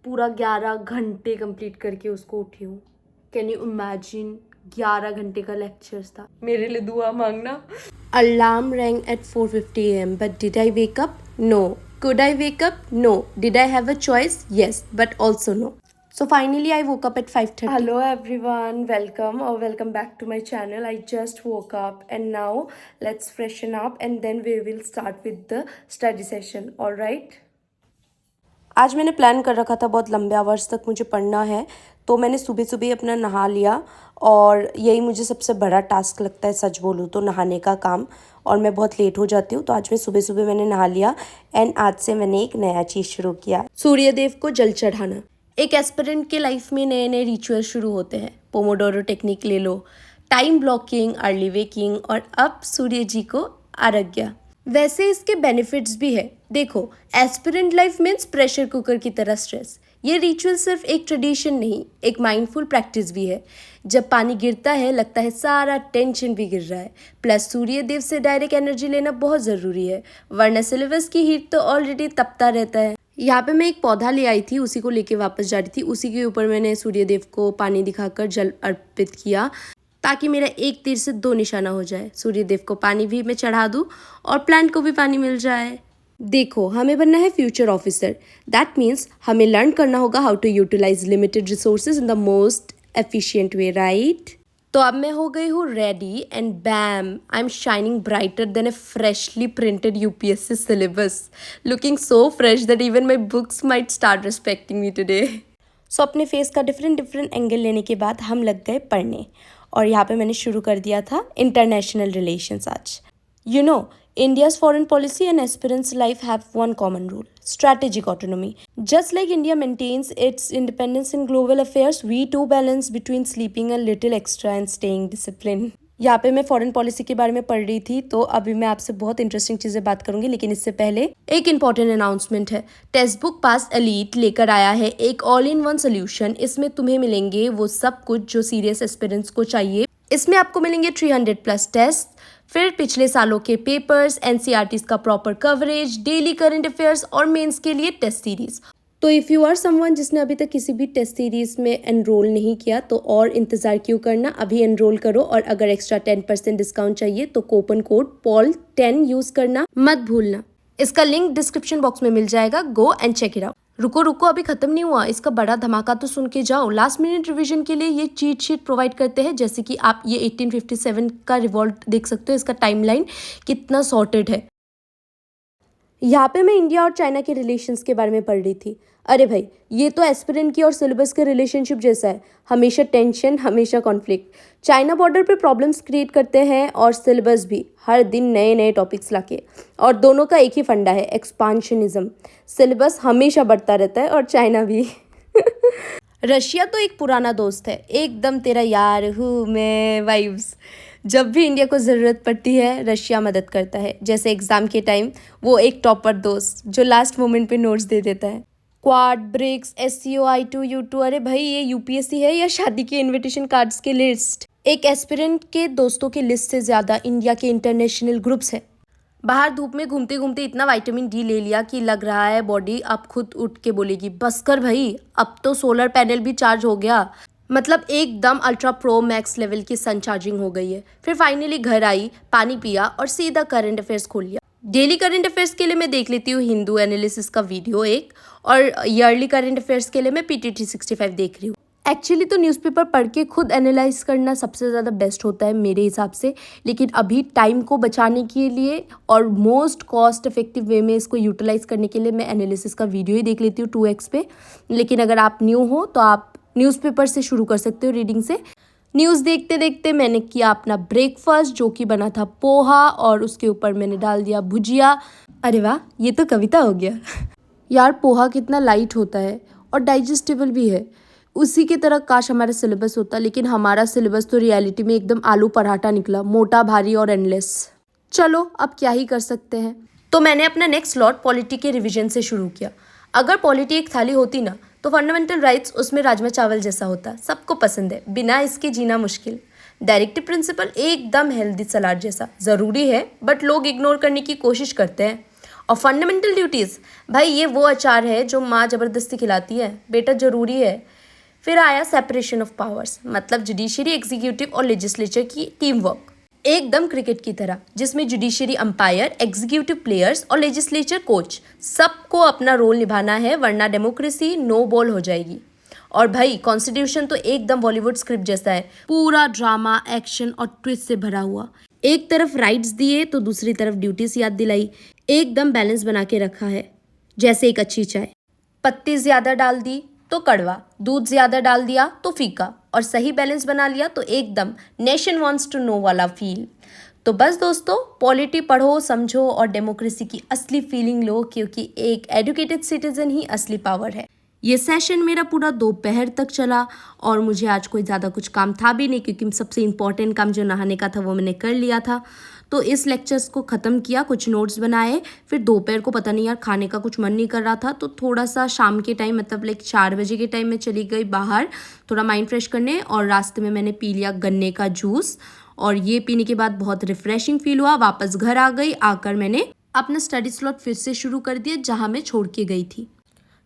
पूरा 11 घंटे कंप्लीट करके उसको उठी हूँ। कैन यू इमेजिन, 11 घंटे का लेक्चर्स था। मेरे लिए दुआ मांगना। Alarm rang at 4:50 AM, but did I wake up? No. Could I wake up? No. Did I have a choice? Yes, but also no. So finally I woke up at 5:30. Hello everyone, welcome back to my channel. I just woke up and now let's freshen up and then we will start with the study session. All right? आज मैंने plan कर रखा था बहुत लंबे hours तक मुझे पढ़ना है, तो मैंने सुबह सुबह अपना नहा लिया और यही मुझे सबसे बड़ा टास्क लगता है, सच बोलूँ तो नहाने का काम। और मैं बहुत लेट हो जाती हूँ, तो आज मैं सुबह सुबह मैंने नहा लिया एंड आज से मैंने एक नया चीज़ शुरू किया, सूर्यदेव को जल चढ़ाना। एक एस्पिरेंट के लाइफ में नए नए रिचुअल शुरू होते हैं। पोमोडोरो टेक्निक ले लो, टाइम ब्लॉकिंग, अर्ली वेकिंग और अब सूर्य जी को आराध्या। वैसे इसके बेनिफिट्स भी है। देखो, aspirant life means pressure cooker की तरह स्ट्रेस। ये रिचुअल सिर्फ एक ट्रेडिशन नहीं, एक माइंडफुल प्रैक्टिस भी है। जब पानी गिरता है लगता है सारा टेंशन भी गिर रहा है। प्लस सूर्य देव से डायरेक्ट एनर्जी लेना बहुत ज़रूरी है, वरना सिलेबस की हीट तो ऑलरेडी तपता रहता है। यहाँ पे मैं एक पौधा ले आई थी, उसी को लेके वापस जा रही थी। उसी के ऊपर मैंने सूर्यदेव को पानी दिखाकर जल अर्पित किया, ताकि मेरा एक तीर से दो निशाना हो जाए। सूर्यदेव को पानी भी मैं चढ़ा दूँ और प्लांट को भी पानी मिल जाए। देखो, हमें बनना है फ्यूचर ऑफिसर। दैट मीन्स हमें लर्न करना होगा how to utilise limited resources in the most efficient way, right? तो अब मैं हो गई हूँ ready and bam, I am shining brighter than a freshly printed UPSC syllabus, looking so fresh that even my books might start respecting me today. So अपने face का different angle लेने के बाद हम लग गए पढ़ने, और यहाँ पे मैंने शुरू कर दिया था इंटरनेशनल रिलेशंस आज। You know, India's foreign policy and aspirants' life have one common rule: strategic autonomy. Just like India maintains its independence in global affairs, we too balance between sleeping a little extra and staying disciplined. यहाँ पे मैं foreign policy के बारे में पढ़ रही थी, तो अभी मैं आपसे बहुत इंटरेस्टिंग चीज़ें बात करूंगी, लेकिन इससे पहले एक इंपॉर्टेंट अनाउंसमेंट है। टेक्स्ट बुक पास एलीट लेकर आया है एक ऑल इन वन सोल्यूशन। इसमें तुम्हें मिलेंगे वो सब कुछ जो सीरियस एस्पिरेंट्स को चाहिए। इसमें आपको मिलेंगे 300+ टेस्ट, फिर पिछले सालों के पेपर्स, एनसीईआरटीज़ का proper coverage, daily current affairs और मेंस के लिए टेस्ट सीरीज। तो इफ़ यू आर समवन जिसने अभी तक किसी भी टेस्ट सीरीज में एनरोल नहीं किया, तो और इंतज़ार क्यों करना, अभी एनरोल करो। और अगर एक्स्ट्रा 10% डिस्काउंट चाहिए तो कूपन कोड PAUL10 यूज़ करना मत भूलना। इसका लिंक डिस्क्रिप्शन बॉक्स में मिल जाएगा, go and check it out. रुको अभी खत्म नहीं हुआ, इसका बड़ा धमाका तो सुन के जाओ। लास्ट मिनट रिवीजन के लिए ये चीट शीट प्रोवाइड करते हैं, जैसे कि आप ये 1857 का रिवॉल्ट देख सकते हो। इसका टाइमलाइन कितना सॉर्टेड है। यहाँ पे मैं इंडिया और चाइना के रिलेशंस के बारे में पढ़ रही थी। अरे भाई, ये तो एस्पिरेंट की और सिलेबस के रिलेशनशिप जैसा है, हमेशा टेंशन, हमेशा कॉन्फ्लिक्ट। चाइना बॉर्डर पे प्रॉब्लम्स क्रिएट करते हैं और सिलेबस भी हर दिन नए नए टॉपिक्स लाके। और दोनों का एक ही फंडा है, एक्सपांशनिज्म। सिलेबस हमेशा बढ़ता रहता है और चाइना भी। रशिया तो एक पुराना दोस्त है, एकदम तेरा यार हूँ मैं वाइब्स। जब भी इंडिया को ज़रूरत पड़ती है रशिया मदद करता है। जैसे एग्ज़ाम के टाइम वो एक टॉपर दोस्त जो लास्ट मोमेंट पे नोट्स दे देता है। Quad, BRICS, SCO, I2, U2, अरे भाई ये यूपीएससी है या शादी के इनविटेशन कार्ड्स की लिस्ट? एक एस्पिरेंट के दोस्तों की लिस्ट से ज़्यादा इंडिया के इंटरनेशनल ग्रुप्स है। बाहर धूप में घूमते घूमते इतना विटामिन डी ले लिया कि लग रहा है बॉडी अब खुद उठ के बोलेगी बस कर भाई, अब तो सोलर पैनल भी चार्ज हो गया। मतलब एकदम अल्ट्रा प्रो मैक्स लेवल की सन चार्जिंग हो गई है। फिर फाइनली घर आई, पानी पिया और सीधा करंट अफेयर्स खोल लिया। डेली करंट अफेयर्स के लिए मैं देख लेती हूँ हिंदू एनालिसिस का वीडियो एक, और ईयरली करंट अफेयर्स के लिए मैं PTT 65 देख रही हूँ। एक्चुअली तो न्यूज़पेपर पढ़ के खुद एनालाइज करना सबसे ज़्यादा बेस्ट होता है मेरे हिसाब से, लेकिन अभी टाइम को बचाने के लिए और मोस्ट कॉस्ट इफेक्टिव वे में इसको यूटिलाइज करने के लिए मैं एनालिसिस का वीडियो ही देख लेती हूँ 2x पे। लेकिन अगर आप न्यू हो तो आप न्यूज़पेपर से शुरू कर सकते हो रीडिंग से। न्यूज़ देखते देखते मैंने किया अपना ब्रेकफास्ट, जो कि बना था पोहा, और उसके ऊपर मैंने डाल दिया भुजिया। अरे वाह, ये तो कविता हो गया। यार पोहा कितना लाइट होता है और डाइजेस्टेबल भी है। उसी की तरह काश हमारा सिलेबस होता, लेकिन हमारा सिलेबस तो रियलिटी में एकदम आलू पराठा निकला, मोटा, भारी और एंडलेस। चलो अब क्या ही कर सकते हैं। तो मैंने अपना नेक्स्ट स्लॉट पॉलिटी के रिवीजन से शुरू किया। अगर पॉलिटी एक थाली होती ना, तो फंडामेंटल राइट्स उसमें राजमा चावल जैसा होता, सबको पसंद है, बिना इसके जीना मुश्किल। डायरेक्टिव प्रिंसिपल एकदम हेल्दी सलाद जैसा, ज़रूरी है बट लोग इग्नोर करने की कोशिश करते हैं। और फंडामेंटल ड्यूटीज़, भाई ये वो अचार है जो माँ ज़बरदस्ती खिलाती है, बेटा ज़रूरी है। फिर आया सेपरेशन ऑफ पावर्स, मतलब जुडिशरी, एग्जीक्यूटिव और लेजिस्लेचर की टीम वर्क, एकदम क्रिकेट की तरह, जिसमें जुडिशरी अंपायर, एग्जीक्यूटिव प्लेयर्स और लेजिस्लेचर कोच सबको अपना रोल निभाना है, वरना डेमोक्रेसी नो बॉल हो जाएगी। और भाई कॉन्स्टिट्यूशन तो एकदम बॉलीवुड स्क्रिप्ट जैसा है, पूरा ड्रामा, एक्शन और ट्विस्ट से भरा हुआ। एक तरफ राइट्स दिए तो दूसरी तरफ ड्यूटीज याद दिलाई, एकदम बैलेंस बना के रखा है, जैसे एक अच्छी चाय। पत्ती ज्यादा डाल दी तो कड़वा, दूध ज्यादा डाल दिया तो फीका, और सही बैलेंस बना लिया तो एकदम नेशन वांट्स टू नो वाला फील। तो बस दोस्तों, पॉलिटी पढ़ो, समझो और डेमोक्रेसी की असली फीलिंग लो, क्योंकि एक एजुकेटेड सिटीजन ही असली पावर है। ये सेशन मेरा पूरा दोपहर तक चला और मुझे आज कोई ज़्यादा कुछ काम था भी नहीं, क्योंकि सबसे इम्पॉर्टेंट काम जो नहाने का था वो मैंने कर लिया था। तो इस लेक्चर्स को ख़त्म किया, कुछ नोट्स बनाए, फिर दोपहर को पता नहीं यार खाने का कुछ मन नहीं कर रहा था, तो थोड़ा सा शाम के टाइम, मतलब लाइक 4 बजे के टाइम में चली गई बाहर थोड़ा माइंड फ्रेश करने, और रास्ते में मैंने पी लिया गन्ने का जूस, और ये पीने के बाद बहुत रिफ्रेशिंग फील हुआ। वापस घर आ गई, आकर मैंने अपना स्टडी स्लॉट फिर से शुरू कर दिया जहाँ मैं छोड़ के गई थी।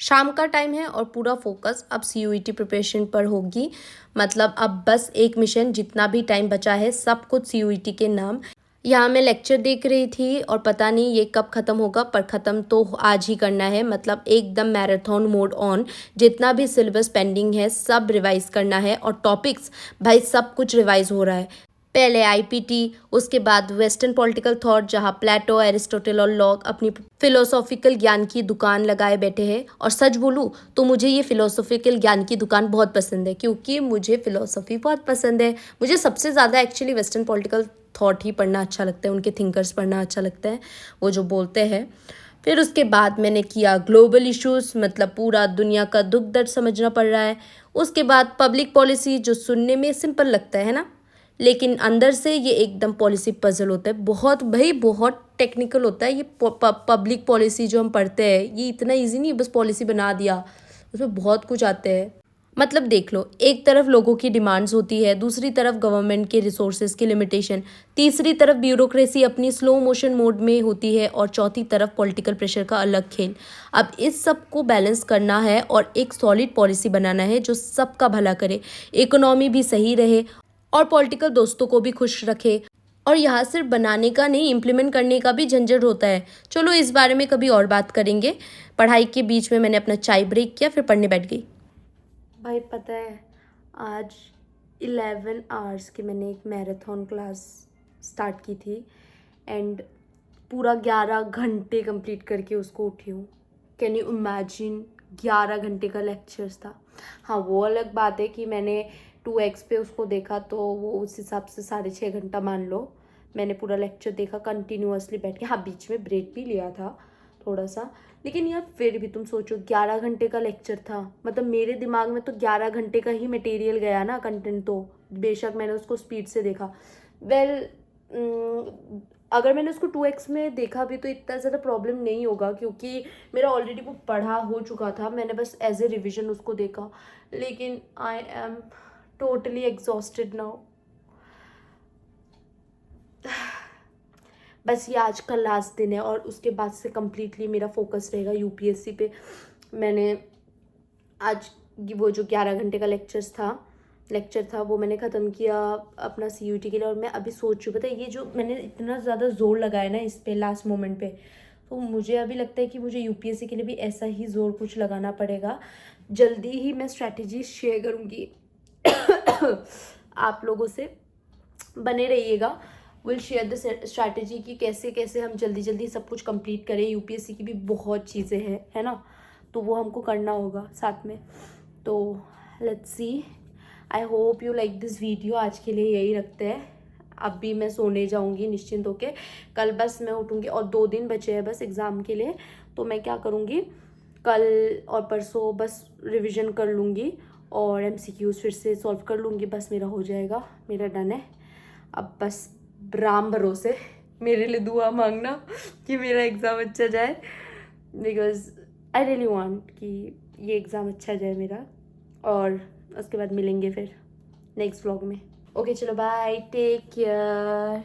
शाम का टाइम है और पूरा फोकस अब CUET प्रिपरेशन पर होगी, मतलब अब बस एक मिशन, जितना भी टाइम बचा है सब कुछ CUET के नाम। यहाँ मैं लेक्चर देख रही थी और पता नहीं ये कब ख़त्म होगा, पर ख़त्म तो आज ही करना है, मतलब एकदम मैराथन मोड ऑन। जितना भी सिलेबस पेंडिंग है सब रिवाइज करना है, और टॉपिक्स भाई सब कुछ रिवाइज हो रहा है। पहले IPT, उसके बाद वेस्टर्न पॉलिटिकल थॉट, जहाँ प्लेटो, एरिस्टोटल और लॉक अपनी फिलोसॉफिकल ज्ञान की दुकान लगाए बैठे हैं। और सच बोलूँ तो मुझे ये फिलोसॉफिकल ज्ञान की दुकान बहुत पसंद है, क्योंकि मुझे फिलोसॉफी बहुत पसंद है। मुझे सबसे ज़्यादा एक्चुअली वेस्टर्न पॉलिटिकल थॉट ही पढ़ना अच्छा लगता है, उनके थिंकर्स पढ़ना अच्छा लगता है, वो जो बोलते हैं। फिर उसके बाद मैंने किया ग्लोबल इश्यूज़, मतलब पूरा दुनिया का दुख दर्द समझना पड़ रहा है। उसके बाद पब्लिक पॉलिसी, जो सुनने में सिंपल लगता है ना, लेकिन अंदर से ये एकदम पॉलिसी पजल होता है, बहुत भाई बहुत टेक्निकल होता है। ये पब्लिक पॉलिसी जो हम पढ़ते हैं ये इतना इजी नहीं, बस पॉलिसी बना दिया, उसमें बहुत कुछ आते हैं। मतलब देख लो, एक तरफ लोगों की डिमांड्स होती है, दूसरी तरफ गवर्नमेंट के रिसोर्सेज की लिमिटेशन, तीसरी तरफ ब्यूरोक्रेसी अपनी स्लो मोशन मोड में होती है, और चौथी तरफ पॉलिटिकल प्रेशर का अलग खेल। अब इस सब को बैलेंस करना है और एक सॉलिड पॉलिसी बनाना है जो सबका भला करे, इकोनॉमी भी सही रहे और पॉलिटिकल दोस्तों को भी खुश रखे। और यहाँ सिर्फ बनाने का नहीं, इम्प्लीमेंट करने का भी झंझट होता है। चलो इस बारे में कभी और बात करेंगे। पढ़ाई के बीच में मैंने अपना चाय ब्रेक किया, फिर पढ़ने बैठ गई। भाई पता है, आज 11 आवर्स की मैंने एक मैराथन क्लास स्टार्ट की थी, एंड पूरा 11 घंटे कंप्लीट करके उसको उठी हूँ। कैन यू इमेजिन, 11 घंटे का लेक्चर्स था। हाँ, वो अलग बात है कि मैंने 2x पे उसको देखा, तो वो उस हिसाब से 6.5 घंटा मान लो। मैंने पूरा लेक्चर देखा कंटिन्यूअसली बैठ के। हाँ, बीच में ब्रेक भी लिया था थोड़ा सा, लेकिन यार फिर भी तुम सोचो 11 घंटे का लेक्चर था, मतलब मेरे दिमाग में तो 11 घंटे का ही मटेरियल गया ना, कंटेंट तो। बेशक मैंने उसको स्पीड से देखा, अगर मैंने उसको 2x में देखा भी तो इतना ज़्यादा प्रॉब्लम नहीं होगा, क्योंकि मेरा ऑलरेडी वो पढ़ा हो चुका था, मैंने बस एज ए रिविजन उसको देखा। लेकिन I am totally exhausted now. बस ये आज का लास्ट दिन है, और उसके बाद से कम्प्लीटली मेरा फोकस रहेगा UPSC पे। मैंने आज वो जो 11 घंटे का लेक्चर था वो मैंने ख़त्म किया अपना CUET के लिए। और मैं अभी सोच रही, पता है, ये जो मैंने इतना ज़्यादा जोर लगाया ना इस पे लास्ट मोमेंट पे, तो मुझे अभी लगता है कि मुझे UPSC के लिए भी ऐसा ही जोर कुछ लगाना पड़ेगा। जल्दी ही मैं स्ट्रैटेजी शेयर करूँगी आप लोगों से, बने रहिएगा। विल शेयर द स्ट्रैटेजी कि कैसे कैसे हम जल्दी जल्दी सब कुछ कंप्लीट करें। UPSC की भी बहुत चीज़ें हैं, है ना, तो वो हमको करना होगा साथ में। तो let's see, I hope you like this video. आज के लिए यही रखते हैं, अब भी मैं सोने जाऊंगी निश्चिंत होके। कल बस मैं उठूंगी, और 2 दिन बचे हैं बस एग्ज़ाम के लिए, तो मैं क्या करूँगी, कल और परसों बस रिविज़न कर लूँगी और MCQs फिर से सॉल्व कर लूँगी, बस मेरा हो जाएगा, मेरा डन है। अब बस राम भरोसे मेरे लिए दुआ मांगना कि मेरा एग्ज़ाम अच्छा जाए, बिकॉज आई रियली वांट कि ये एग्ज़ाम अच्छा जाए मेरा। और उसके बाद मिलेंगे फिर नेक्स्ट व्लॉग में। ओके चलो, बाय, टेक केयर।